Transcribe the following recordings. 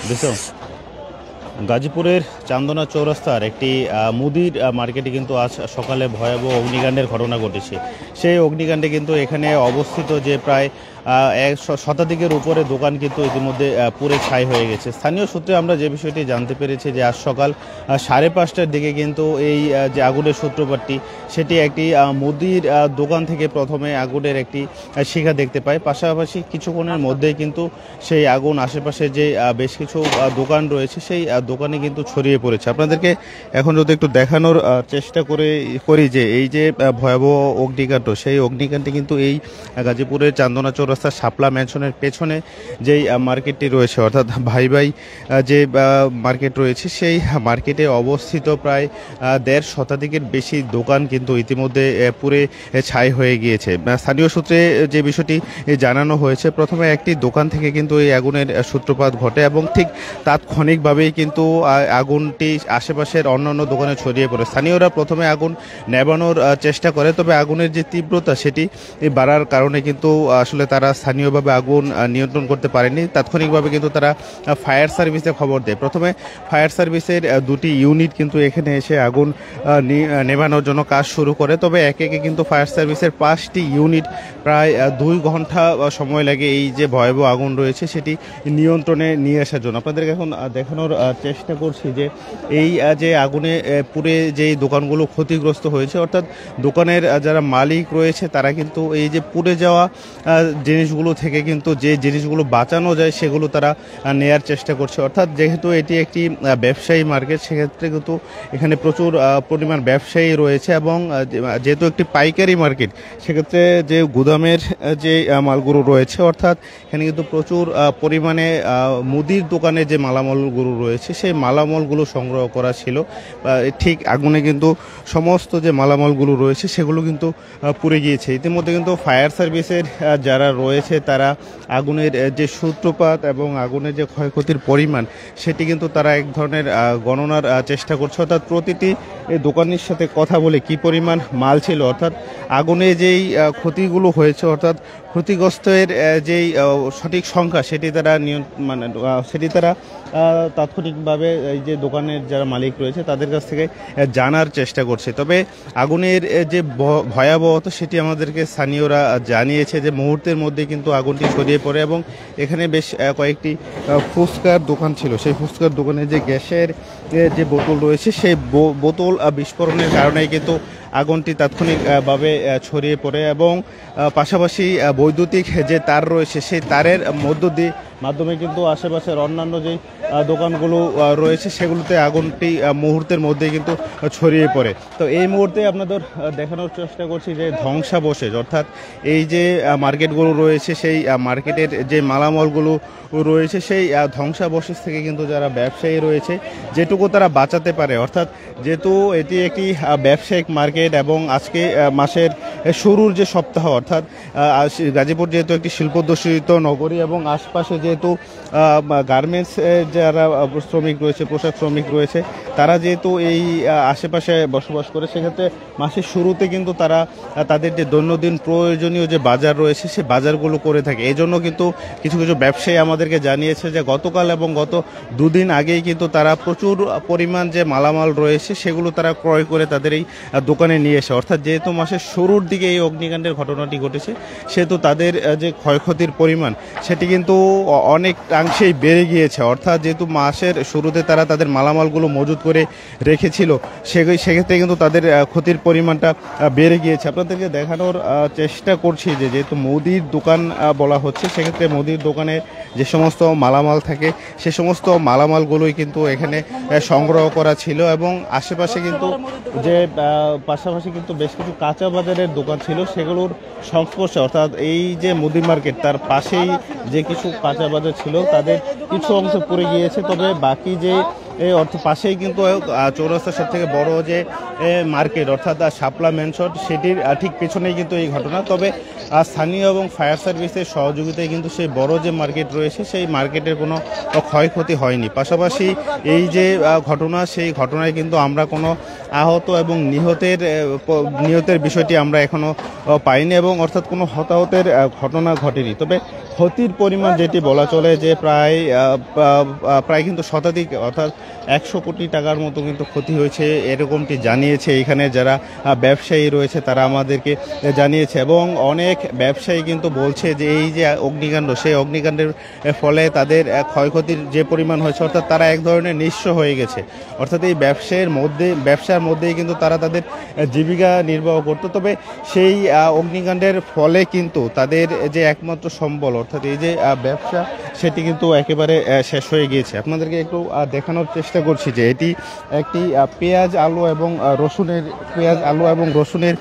বুঝছো, গাজীপুরের চান্দনা চৌরাস্তার একটি মুদির মার্কেটে কিন্তু আজ সকালে ভয়াবহ অগ্নিকাণ্ডের ঘটনা ঘটেছে। সেই অগ্নিকাণ্ডে কিন্তু এখানে অবস্থিত যে প্রায় এক শতাধিকের উপরে দোকান কিন্তু ইতিমধ্যে পুড়ে ছাই হয়ে গেছে। স্থানীয় সূত্রে আমরা যে বিষয়টি জানতে পেরেছি যে আজ সকাল 5:30টার দিকে কিন্তু এই যে আগুনের সূত্রপাতটি সেটি একটি মুদির দোকান থেকে প্রথমে আগুনের একটি শিখা দেখতে পায়। পাশাপাশি কিছুক্ষণের মধ্যেই কিন্তু সেই আগুন আশেপাশে যে বেশ কিছু দোকান রয়েছে সেই দোকানে কিন্তু ছড়িয়ে পড়েছে। আপনাদেরকে এখন যদি একটু দেখানোর চেষ্টা করি যে এই যে ভয়াবহ অগ্নিকাণ্ড, সেই অগ্নিকাণ্ডে কিন্তু এই গাজীপুরের চান্দনা চৌরাস্তার শাপলা ম্যানশনের পেছনে যেই মার্কেটটি রয়েছে, অর্থাৎ ভাই ভাই যে মার্কেট রয়েছে, সেই মার্কেটে অবস্থিত প্রায় 1.5 শতাধিকের বেশি দোকান কিন্তু ইতিমধ্যে পুড়ে ছাই হয়ে গিয়েছে। স্থানীয় সূত্রে যে বিষয়টি জানানো হয়েছে, প্রথমে একটি দোকান থেকে কিন্তু এই আগুনের সূত্রপাত ঘটে এবং ঠিক তাৎক্ষণিকভাবেই কিন্তু আগুনটি আশেপাশের অন্যান্য দোকানে ছড়িয়ে পড়ে। স্থানীয়রা প্রথমে আগুন নেভানোর চেষ্টা করে, তবে আগুনের যে তীব্রতা সেটি বাড়ার কারণে কিন্তু আসলে তারা স্থানীয়ভাবে আগুন নিয়ন্ত্রণ করতে পারেনি। তাৎক্ষণিকভাবে কিন্তু তারা ফায়ার সার্ভিসে খবর দেয়। প্রথমে ফায়ার সার্ভিসের 2টি ইউনিট কিন্তু এখানে এসে আগুন নেভানোর জন্য কাজ শুরু করে, তবে একে একে কিন্তু ফায়ার সার্ভিসের 5টি ইউনিট প্রায় 2 ঘন্টা সময় লাগে এই যে ভয়াবহ আগুন রয়েছে সেটি নিয়ন্ত্রণে নিয়ে আসার জন্য। আপনাদেরকে এখন দেখানোর চেষ্টা করছি যে এই যে আগুনে পুড়ে যেই দোকানগুলো ক্ষতিগ্রস্ত হয়েছে, অর্থাৎ দোকানের যারা মালিক রয়েছে তারা কিন্তু এই যে পুড়ে যাওয়া জিনিসগুলো থেকে কিন্তু যে জিনিসগুলো বাঁচানো যায় সেগুলো তারা নেয়ার চেষ্টা করছে। অর্থাৎ যেহেতু এটি একটি ব্যবসায়ী মার্কেট, সেক্ষেত্রে কিন্তু এখানে প্রচুর পরিমাণ ব্যবসায়ী রয়েছে এবং যেহেতু একটি পাইকারি মার্কেট, সেক্ষেত্রে যে গুদামের যে মালগুলো রয়েছে, অর্থাৎ এখানে কিন্তু প্রচুর পরিমাণে মুদির দোকানে যে মালামালগুলো রয়েছে সেই মালামালগুলো সংগ্রহ করা ছিল। ঠিক আগুনে কিন্তু সমস্ত যে মালামালগুলো রয়েছে সেগুলো কিন্তু পুড়ে গিয়েছে। ইতিমধ্যে কিন্তু ফায়ার সার্ভিসের যারা রয়েছে তারা আগুনের যে সূত্রপাত এবং আগুনের যে ক্ষয়ক্ষতির পরিমাণ সেটি কিন্তু তারা এক ধরনের গণনার চেষ্টা করছে, অর্থাৎ প্রতিটি দোকানের সাথে কথা বলে কি পরিমাণ মাল ছিল, অর্থাৎ আগুনে যেই ক্ষতিগুলো হয়েছে, অর্থাৎ ক্ষতিগ্রস্তের যেই সঠিক সংখ্যা সেটি তারা সেটি তারা তাৎক্ষণিকভাবে এই যে দোকানের যারা মালিক রয়েছে তাদের কাছ থেকে জানার চেষ্টা করছে। তবে আগুনের যে ভয়াবহতা সেটি আমাদেরকে স্থানীয়রা জানিয়েছে যে মুহূর্তের মধ্যে কিন্তু আগুনটি ছড়িয়ে পড়ে এবং এখানে বেশ কয়েকটি ফুচকার দোকান ছিল। সেই ফুচকার দোকানে যে গ্যাসের যে বোতল রয়েছে সেই বোতল বিস্ফোরণের কারণেই কিন্তু আগুনটি তাৎক্ষণিকভাবে ছড়িয়ে পড়ে এবং পাশাপাশি বৈদ্যুতিক যে তার রয়েছে সেই তারের মাধ্যমে কিন্তু আশেপাশের অন্যান্য যে দোকানগুলো রয়েছে সেগুলোতে আগুনটি মুহূর্তের মধ্যে কিন্তু ছড়িয়ে পড়ে। তো এই মুহূর্তে আপনাদের দেখানোর চেষ্টা করছি যে ধ্বংসাবশেষ, অর্থাৎ এই যে মার্কেটগুলো রয়েছে সেই মার্কেটের যে মালামালগুলো রয়েছে সেই ধ্বংসাবশেষ থেকে কিন্তু যারা ব্যবসায়ী রয়েছে যেটুকু তারা বাঁচাতে পারে, অর্থাৎ যেহেতু এটি একটি ব্যবসায়িক মার্কেট এবং আজকে মাসের শুরুর যে সপ্তাহ, অর্থাৎ গাজীপুর যেহেতু একটি শিল্পোদ্যোষিত নগরী এবং আশপাশে যেহেতু গার্মেন্টস যারা শ্রমিক রয়েছে, পোশাক শ্রমিক রয়েছে, তারা যেহেতু এই আশেপাশে বসবাস করে, সেক্ষেত্রে মাসের শুরুতে কিন্তু তারা তাদের যে দৈনন্দিন প্রয়োজনীয় যে বাজার রয়েছে সেই বাজারগুলো করে থাকে। এই জন্য কিন্তু কিছু কিছু ব্যবসায়ী আমাদেরকে জানিয়েছে যে গতকাল এবং গত 2 দিন আগেই কিন্তু তারা প্রচুর পরিমাণ যে মালামাল রয়েছে সেগুলো তারা ক্রয় করে তাদের এই দোকানে নিয়ে এসে, অর্থাৎ যেহেতু মাসের শুরুর দিকে এই অগ্নিকাণ্ডের ঘটনাটি ঘটেছে সেহেতু তাদের যে ক্ষয়ক্ষতির পরিমাণ সেটি কিন্তু অনেকাংশেই বেড়ে গিয়েছে। অর্থাৎ যেহেতু মাসের শুরুতে তারা তাদের মালামালগুলো মজুত করে রেখেছিল সেক্ষেত্রে কিন্তু তাদের ক্ষতির পরিমাণটা বেড়ে গিয়েছে। আপনাদেরকে দেখানোর চেষ্টা করছি যে যেহেতু মুদির দোকান বলা হচ্ছে, সেক্ষেত্রে মুদির দোকানে যে সমস্ত মালামাল থাকে সে সমস্ত মালামালগুলোই কিন্তু এখানে সংগ্রহ করা ছিল এবং আশেপাশে কিন্তু যে পাশাপাশি কিন্তু বেশ কিছু কাঁচা বাজারের দোকান ছিল সেগুলোর সংস্পর্শে, অর্থাৎ এই যে মুদি মার্কেট তার পাশেই যে কিছু কাঁচা বাজার ছিল তাদের কিছু অংশ পড়ে গিয়েছে, তবে বাকি যে এই অর্থ পাশেই কিন্তু চৌরাস্তার সব থেকে বড় যে মার্কেট অর্থাৎ শাপলা মেনশন সেটির ঠিক পেছনেই কিন্তু এই ঘটনা। তবে স্থানীয় এবং ফায়ার সার্ভিসের সহযোগিতায় কিন্তু সেই বড় যে মার্কেট রয়েছে সেই মার্কেটের কোনো ক্ষয়ক্ষতি হয়নি। পাশাপাশি এই যে ঘটনা সেই ঘটনায় কিন্তু আমরা কোনো আহত এবং নিহতের বিষয়টি আমরা এখনও পাইনি এবং অর্থাৎ কোনো হতাহতের ঘটনা ঘটেনি। তবে ক্ষতির পরিমাণ যেটি বলা চলে যে প্রায় কিন্তু শতাধিক অর্থাৎ 100 কোটি টাকার মতো কিন্তু ক্ষতি হয়েছে এরকমটি জানিয়েছে এখানে যারা ব্যবসায়ী রয়েছে তারা আমাদেরকে জানিয়েছে। এবং অনেক ব্যবসায়ী কিন্তু বলছে যে এই যে অগ্নিকাণ্ড সেই অগ্নিকাণ্ডের ফলে তাদের ক্ষয়ক্ষতির যে পরিমাণ হয়েছে অর্থাৎ তারা এক ধরনের নিঃস্ব হয়ে গেছে। অর্থাৎ এই ব্যবসার মধ্যেই কিন্তু তারা তাদের জীবিকা নির্বাহ করতো। তবে সেই অগ্নিকাণ্ডের ফলে কিন্তু তাদের যে একমাত্র সম্বল অর্থাৎ এই যে ব্যবসা সেটি কিন্তু একেবারে শেষ হয়ে গিয়েছে। আপনাদেরকে একটু দেখানোর চেষ্টা করছি যে এটি একটি পেঁয়াজ আলু এবং রসুনের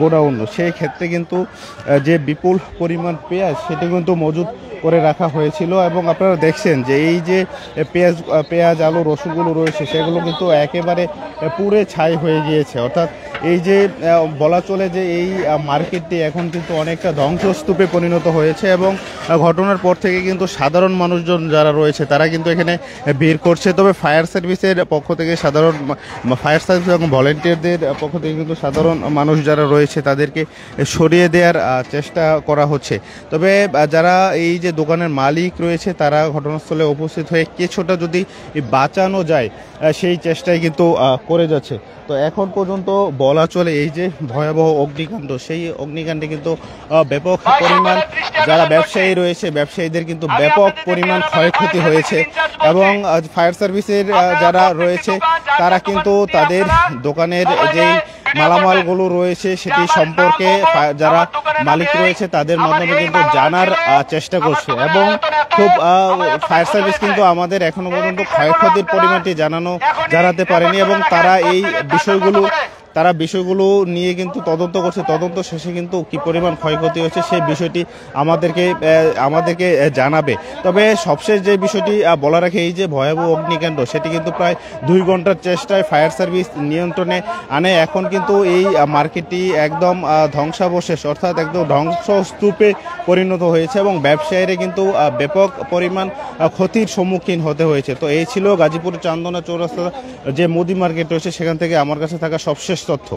গোডাউন। সেই ক্ষেত্রে কিন্তু যে বিপুল পরিমাণ পেঁয়াজ সেটি কিন্তু মজুত করে রাখা হয়েছিল এবং আপনারা দেখছেন যে এই যে পেঁয়াজ আলু রসুনগুলো রয়েছে সেগুলো কিন্তু একেবারে পুড়ে ছাই হয়ে গিয়েছে। অর্থাৎ এই যে বলা চলে যে এই মার্কেটটি এখন কিন্তু অনেকটা ধ্বংসস্তূপে পরিণত হয়েছে এবং ঘটনার পর থেকে কিন্তু সাধারণ মানুষজন যারা রয়েছে তারা কিন্তু এখানে ভিড় করছে। তবে ফায়ার সার্ভিসের পক্ষ থেকে ফায়ার সার্ভিস এবং ভলেন্টিয়ারদের পক্ষ থেকে কিন্তু সাধারণ মানুষ যারা রয়েছে তাদেরকে সরিয়ে দেওয়ার চেষ্টা করা হচ্ছে। তবে যারা এই যে দোকানের মালিক রয়েছে তারা ঘটনাস্থলে উপস্থিত হয়ে কিছুটা যদি বাঁচানো যায় সেই চেষ্টাই কিন্তু করে যাচ্ছে। তো এখন পর্যন্ত বলা চলে এই যে ভয়াবহ অগ্নিকাণ্ড সেই অগ্নিকাণ্ডে কিন্তু ব্যাপক পরিমাণ যারা ব্যবসায়ী রয়েছে ব্যবসায়ীদের কিন্তু ব্যাপক পরিমাণ ক্ষয়ক্ষতি হয়েছে এবং ফায়ার সার্ভিসের যারা রয়েছে তারা কিন্তু তাদের দোকানের যেই মালামালগুলো রয়েছে সেটি সম্পর্কে যারা মালিক রয়েছে তাদের মাধ্যমে কিন্তু জানার চেষ্টা করছে এবং খুব ফায়ার সার্ভিস কিন্তু আমাদের এখনো পর্যন্ত ক্ষয়ক্ষতির পরিমাণটি জানাতে পারেনি এবং তারা এই বিষয়গুলো নিয়ে কিন্তু তদন্ত করছে। তদন্ত শেষে কিন্তু কি পরিমাণ ক্ষয়ক্ষতি হয়েছে সেই বিষয়টি আমাদেরকে জানাবে। তবে সবশেষ যে বিষয়টি বলা রাখে এই যে ভয়াবহ অগ্নিকাণ্ড সেটি কিন্তু প্রায় 2 ঘন্টার চেষ্টায় ফায়ার সার্ভিস নিয়ন্ত্রণে আনে। এখন কিন্তু এই মার্কেটটি একদম ধ্বংসাবশেষ অর্থাৎ একদম ধ্বংসস্তূপে পরিণত হয়েছে এবং ব্যবসায়ীরা কিন্তু ব্যাপক পরিমাণ ক্ষতির সম্মুখীন হতে হয়েছে। তো এই ছিল গাজীপুর চান্দনা চৌরাস্তা যে মুদি মার্কেট রয়েছে সেখান থেকে আমার কাছে থাকা সবশেষ তথ্য।